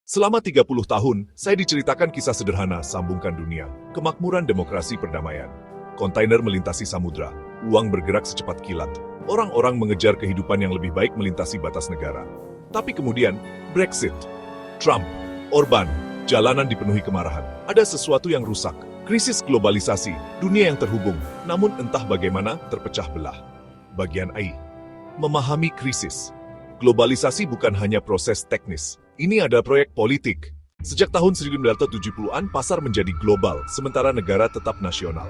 Selama 30 tahun, saya diceritakan kisah sederhana sambungkan dunia, kemakmuran demokrasi perdamaian. Kontainer melintasi samudra, uang bergerak secepat kilat. Orang-orang mengejar kehidupan yang lebih baik melintasi batas negara. Tapi kemudian, Brexit, Trump, Orban, jalanan dipenuhi kemarahan. Ada sesuatu yang rusak, krisis globalisasi, dunia yang terhubung, namun entah bagaimana terpecah belah. Bagian AI, memahami krisis. Globalisasi bukan hanya proses teknis. Ini ada proyek politik. Sejak tahun 1970-an, pasar menjadi global, sementara negara tetap nasional.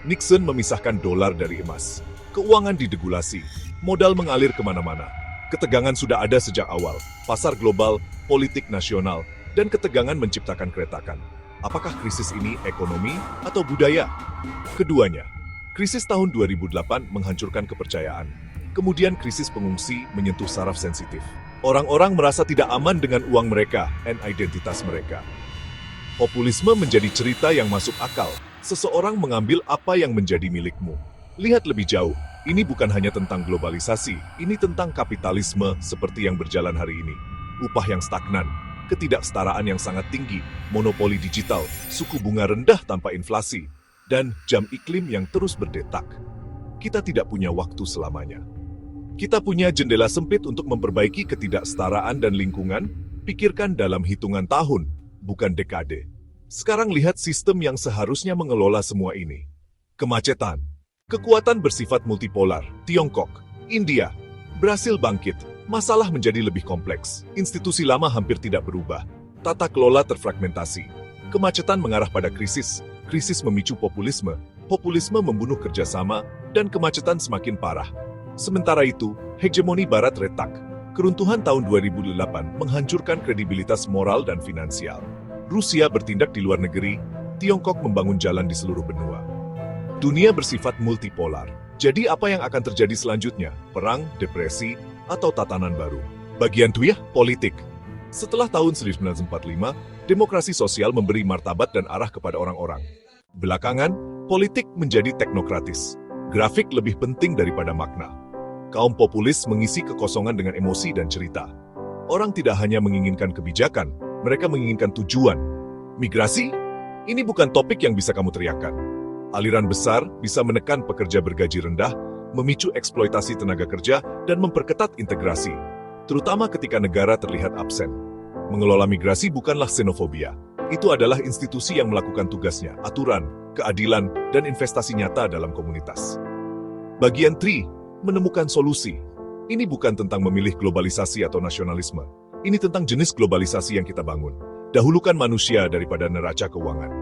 Nixon memisahkan dolar dari emas. Keuangan didegulasi. Modal mengalir kemana-mana. Ketegangan sudah ada sejak awal. Pasar global, politik nasional, dan ketegangan menciptakan keretakan. Apakah krisis ini ekonomi atau budaya? Keduanya. Krisis tahun 2008 menghancurkan kepercayaan. Kemudian krisis pengungsi menyentuh saraf sensitif. Orang-orang merasa tidak aman dengan uang mereka dan identitas mereka. Populisme menjadi cerita yang masuk akal. Seseorang mengambil apa yang menjadi milikmu. Lihat lebih jauh, ini bukan hanya tentang globalisasi, ini tentang kapitalisme seperti yang berjalan hari ini. Upah yang stagnan, ketidaksetaraan yang sangat tinggi, monopoli digital, suku bunga rendah tanpa inflasi, dan jam iklim yang terus berdetak. Kita tidak punya waktu selamanya. Kita punya jendela sempit untuk memperbaiki ketidaksetaraan dan lingkungan, pikirkan dalam hitungan tahun, bukan dekade. Sekarang lihat sistem yang seharusnya mengelola semua ini. Kemacetan, kekuatan bersifat multipolar, Tiongkok, India, Brasil bangkit, masalah menjadi lebih kompleks, institusi lama hampir tidak berubah, tata kelola terfragmentasi, kemacetan mengarah pada krisis, krisis memicu populisme, populisme membunuh kerjasama, dan kemacetan semakin parah. Sementara itu, hegemoni Barat retak. Keruntuhan tahun 2008 menghancurkan kredibilitas moral dan finansial. Rusia bertindak di luar negeri, Tiongkok membangun jalan di seluruh benua. Dunia bersifat multipolar. Jadi apa yang akan terjadi selanjutnya? Perang, depresi, atau tatanan baru? Bagian tuyah, politik. Setelah tahun 1945, demokrasi sosial memberi martabat dan arah kepada orang-orang. Belakangan, politik menjadi teknokratis. Grafik lebih penting daripada makna. Kaum populis mengisi kekosongan dengan emosi dan cerita. Orang tidak hanya menginginkan kebijakan, mereka menginginkan tujuan. Migrasi? Ini bukan topik yang bisa kamu teriakkan. Aliran besar bisa menekan pekerja bergaji rendah, memicu eksploitasi tenaga kerja, dan memperketat integrasi, terutama ketika negara terlihat absen. Mengelola migrasi bukanlah xenofobia. Itu adalah institusi yang melakukan tugasnya, aturan, keadilan, dan investasi nyata dalam komunitas. Bagian 3. Menemukan solusi. Ini bukan tentang memilih globalisasi atau nasionalisme. Ini tentang jenis globalisasi yang kita bangun. Dahulukan manusia daripada neraca keuangan.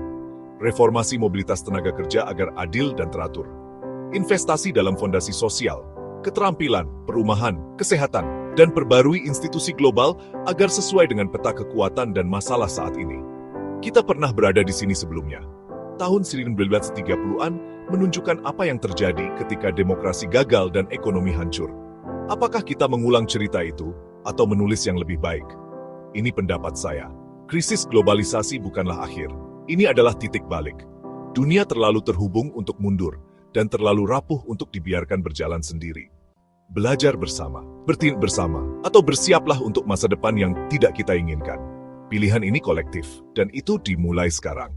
Reformasi mobilitas tenaga kerja agar adil dan teratur. Investasi dalam fondasi sosial, keterampilan, perumahan, kesehatan, dan perbarui institusi global agar sesuai dengan peta kekuatan dan masalah saat ini. Kita pernah berada di sini sebelumnya. Tahun 1930-an menunjukkan apa yang terjadi ketika demokrasi gagal dan ekonomi hancur. Apakah kita mengulang cerita itu atau menulis yang lebih baik? Ini pendapat saya. Krisis globalisasi bukanlah akhir. Ini adalah titik balik. Dunia terlalu terhubung untuk mundur dan terlalu rapuh untuk dibiarkan berjalan sendiri. Belajar bersama, bertindak bersama, atau bersiaplah untuk masa depan yang tidak kita inginkan. Pilihan ini kolektif dan itu dimulai sekarang.